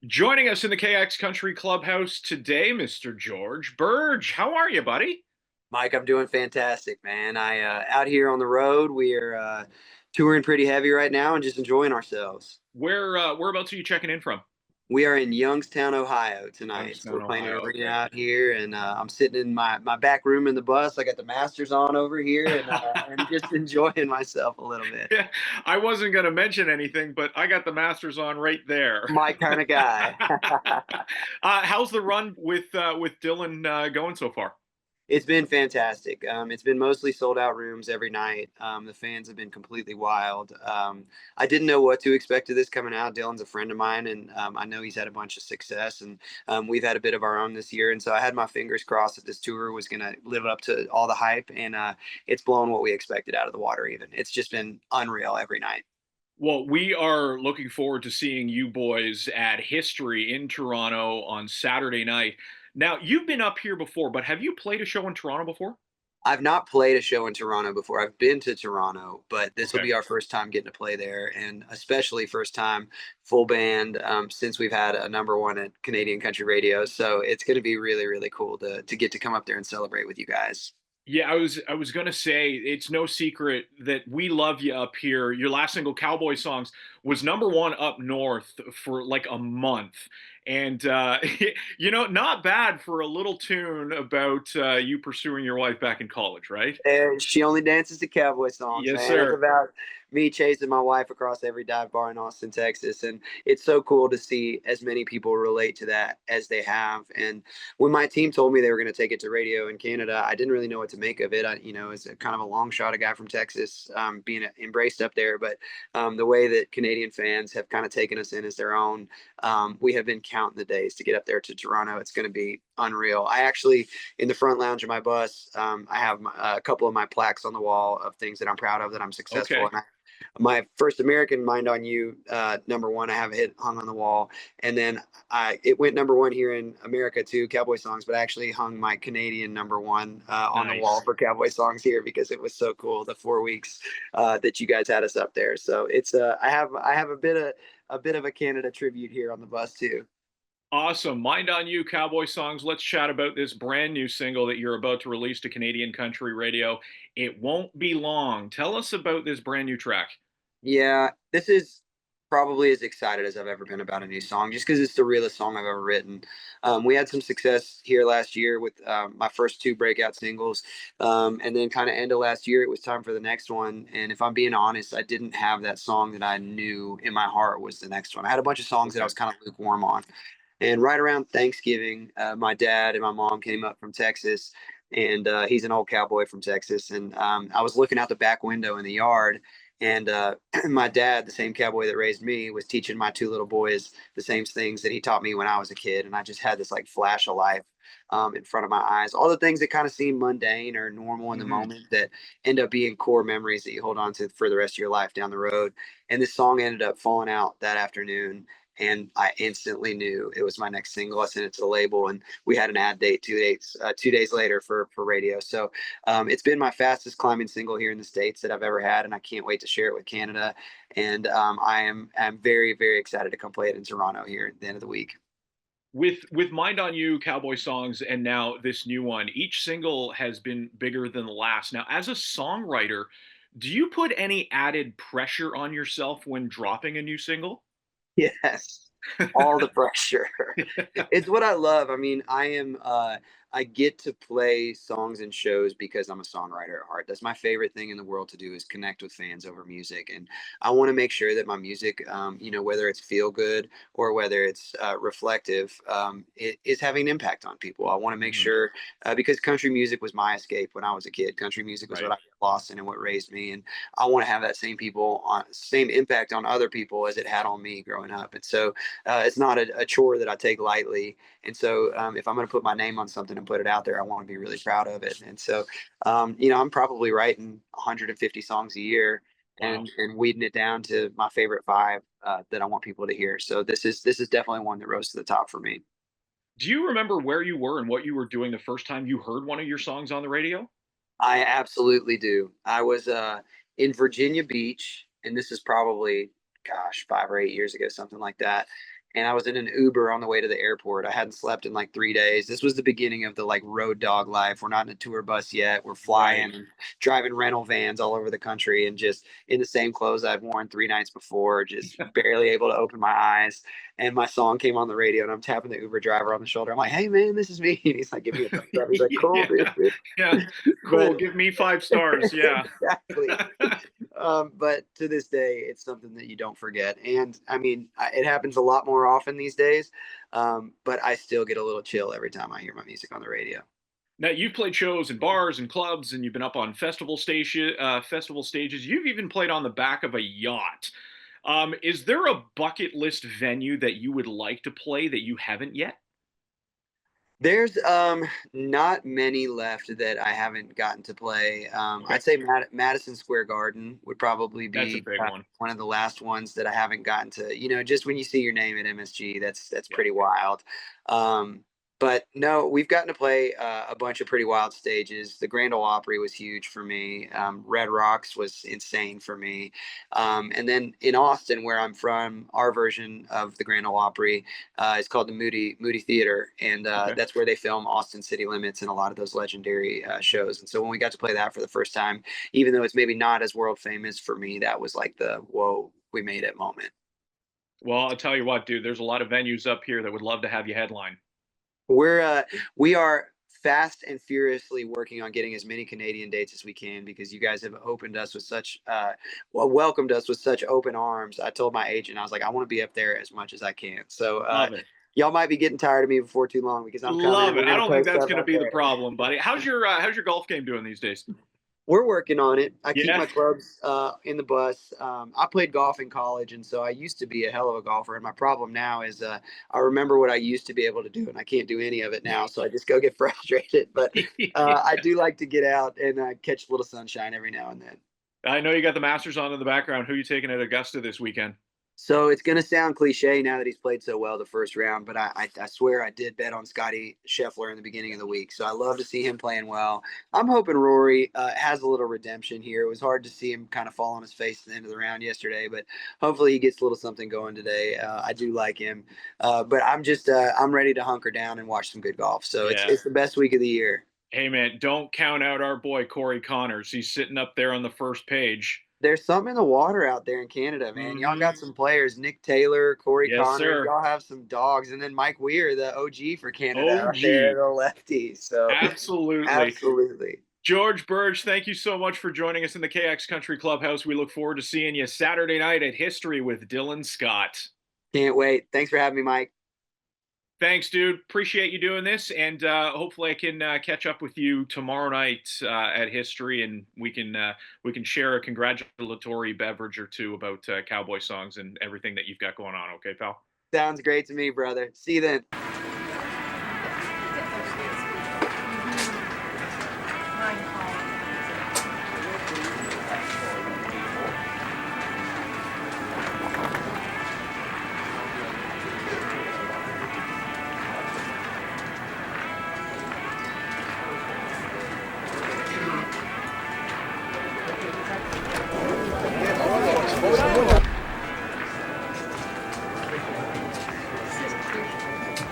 Joining us in the KX Country Clubhouse today, Mr. George Birge. How are you, buddy? Mike, I'm doing fantastic, man. I out here on the road. We are touring pretty heavy right now and just enjoying ourselves. Whereabouts are you checking in from? We are in Youngstown, Ohio tonight. So Youngstown, we're playing an Ohio. arena Okay. out here, and I'm sitting in my back room in the bus. I got the Masters on over here, and just enjoying myself a little bit. Yeah, I wasn't going to mention anything, but I got the Masters on right there. My kind of guy. How's the run with Dylan going so far? It's been fantastic. It's been mostly sold out rooms every night. The fans have been completely wild. I didn't know what to expect of this coming out. Dylan's a friend of mine, and I know he's had a bunch of success, and we've had a bit of our own this year. And so I had my fingers crossed that this tour was going to live up to all the hype, and it's blown what we expected out of the water. Even it's just been unreal every night. Well, we are looking forward to seeing you boys at History in Toronto on Saturday night. Now, you've been up here before, but have you played a show in Toronto before? I've not played a show in Toronto before. I've been to Toronto, but this will Okay. be our first time getting to play there, and especially first time full band since we've had a number one at Canadian Country Radio. So it's going to be really, really cool to get to come up there and celebrate with you guys. Yeah, I was gonna say it's no secret that we love you up here. Your last single, "Cowboy Songs," was number one up north for like a month, and not bad for a little tune about you pursuing your wife back in college, right? And she only dances to Cowboy Songs, Yes, man. It's sir. about me chasing my wife across every dive bar in Austin, Texas. And it's so cool to see as many people relate to that as they have. And when my team told me they were going to take it to radio in Canada, I didn't really know what to make of it. As a kind of a long shot, a guy from Texas, being embraced up there. But the way that Canadian fans have kind of taken us in as their own, we have been counting the days to get up there to Toronto. It's going to be unreal. I actually, in the front lounge of my bus, I have a couple of my plaques on the wall of things that I'm proud of, that I'm successful. Okay. And my first American, Mind on You, number one, I have it hung on the wall. And then it went number one here in America too, Cowboy Songs, but I actually hung my Canadian number one on the wall Nice. for Cowboy Songs here because it was so cool the 4 weeks that you guys had us up there. So it's I have a bit of a Canada tribute here on the bus too. Awesome. Mind on You, Cowboy Songs. Let's chat about this brand new single that you're about to release to Canadian Country Radio. It won't be long. Tell us about this brand new track. Yeah, this is probably as excited as I've ever been about a new song, just because it's the realest song I've ever written. We had some success here last year with my first two breakout singles, and then kind of end of last year, it was time for the next one. And if I'm being honest, I didn't have that song that I knew in my heart was the next one. I had a bunch of songs that I Okay. was kind of lukewarm on. And right around Thanksgiving, my dad and my mom came up from Texas, and he's an old cowboy from Texas. And I was looking out the back window in the yard, and my dad, the same cowboy that raised me, was teaching my two little boys the same things that he taught me when I was a kid. And I just had this like flash of life in front of my eyes. All the things that kind of seem mundane or normal in the Hmm. moment that end up being core memories that you hold on to for the rest of your life down the road. And this song ended up falling out that afternoon, and I instantly knew it was my next single. I sent it to the label, and we had an ad date 2 days later for radio. So it's been my fastest climbing single here in the States that I've ever had, and I can't wait to share it with Canada. And I'm very, very excited to come play it in Toronto here at the end of the week. With Mind on You, Cowboy Songs, and now this new one, each single has been bigger than the last. Now, as a songwriter, do you put any added pressure on yourself when dropping a new single? Yes, all the pressure. It's what I love. I mean, I get to play songs and shows because I'm a songwriter at heart. That's my favorite thing in the world to do, is connect with fans over music. And I want to make sure that my music, whether it's feel good or whether it's reflective, it is having an impact on people. I want to make Mhm. sure, because country music was my escape when I was a kid. Country music was what Right. I got lost in and what raised me. And I want to have that same impact on other people as it had on me growing up. And so it's not a chore that I take lightly. And so if I'm going to put my name on something and put it out there, I want to be really proud of it. And so, I'm probably writing 150 songs a year, Wow. and weeding it down to my favorite five that I want people to hear. So this is definitely one that rose to the top for me. Do you remember where you were and what you were doing the first time you heard one of your songs on the radio? I absolutely do. I was in Virginia Beach, and this is probably, gosh, 5 or 8 years ago, something like that. and I was in an Uber on the way to the airport. I hadn't slept in like 3 days. This was the beginning of the like road dog life. We're not in a tour bus yet. We're Right. flying and driving rental vans all over the country, and just in the same clothes I'd worn 3 nights before, just barely able to open my eyes. And my song came on the radio, and I'm tapping the Uber driver on the shoulder. I'm like, "Hey man, this is me." And he's like, "Give me a thumbs up." He's like, "Cool, Yeah. dude." Yeah. But Cool. Give me 5 stars. Yeah. exactly. But to this day, it's something that you don't forget. And I mean, it happens a lot more often these days. But I still get a little chill every time I hear my music on the radio. Now you've played shows in bars and clubs, and you've been up on festival stages. You've even played on the back of a yacht. Is there a bucket list venue that you would like to play that you haven't yet? There's not many left that I haven't gotten to play. Okay, I'd say Madison Square Garden would probably that's a be big one. one of the last ones that I haven't gotten to. Just when you see your name at MSG, that's Yeah. pretty wild. Um, but no, we've gotten to play a bunch of pretty wild stages. The Grand Ole Opry was huge for me. Red Rocks was insane for me. And then in Austin, where I'm from, our version of the Grand Ole Opry it's called the Moody Theater, and Okay. that's where they film Austin City Limits and a lot of those legendary shows. And so when we got to play that for the first time, even though it's maybe not as world famous for me, that was like the whoa, we made it moment. Well, I'll tell you what, dude. There's a lot of venues up here that would love to have you headline. We are fast and furiously working on getting as many Canadian dates as we can, because you guys have opened us with such welcomed us with such open arms. I told my agent, I was like, I want to be up there as much as I can. So Love it. y'all might be getting tired of me before too long, because I'm coming Love and it. we're I gonna don't think post that's stuff going to out be the there. problem, buddy. How's your golf game doing these days? We're working on it. I keep Yeah. my clubs in the bus. I played golf in college, and so I used to be a hell of a golfer. And my problem now is I remember what I used to be able to do, and I can't do any of it now. So I just go get frustrated. But I do like to get out and catch a little sunshine every now and then. I know you got the Masters on in the background. Who are you taking at Augusta this weekend? So it's going to sound cliche now that he's played so well the first round, but I swear I did bet on Scotty Scheffler in the beginning of the week. So I love to see him playing well. I'm hoping Rory has a little redemption here. It was hard to see him kind of fall on his face at the end of the round yesterday, but hopefully he gets a little something going today. I do like him, but I'm ready to hunker down and watch some good golf. So it's Yeah. it's the best week of the year. Hey man, don't count out our boy Corey Connors. He's sitting up there on the first page. There's something in the water out there in Canada, man. Y'all Hmm. got some players, Nick Taylor, Corey Yes, Connors. sir. Y'all have some dogs, and then Mike Weir, the OG for Canada, out there, OG. the lefty. So, Absolutely. absolutely, George Birge, thank you so much for joining us in the KX Country Clubhouse. We look forward to seeing you Saturday night at History with Dylan Scott. can't wait. Thanks for having me, Mike. Thanks, dude. Appreciate you doing this, and hopefully I can catch up with you tomorrow night at History, and we can share a congratulatory beverage or two about Cowboy Songs and everything that you've got going on. Okay, pal. Sounds great to me, brother. See you then.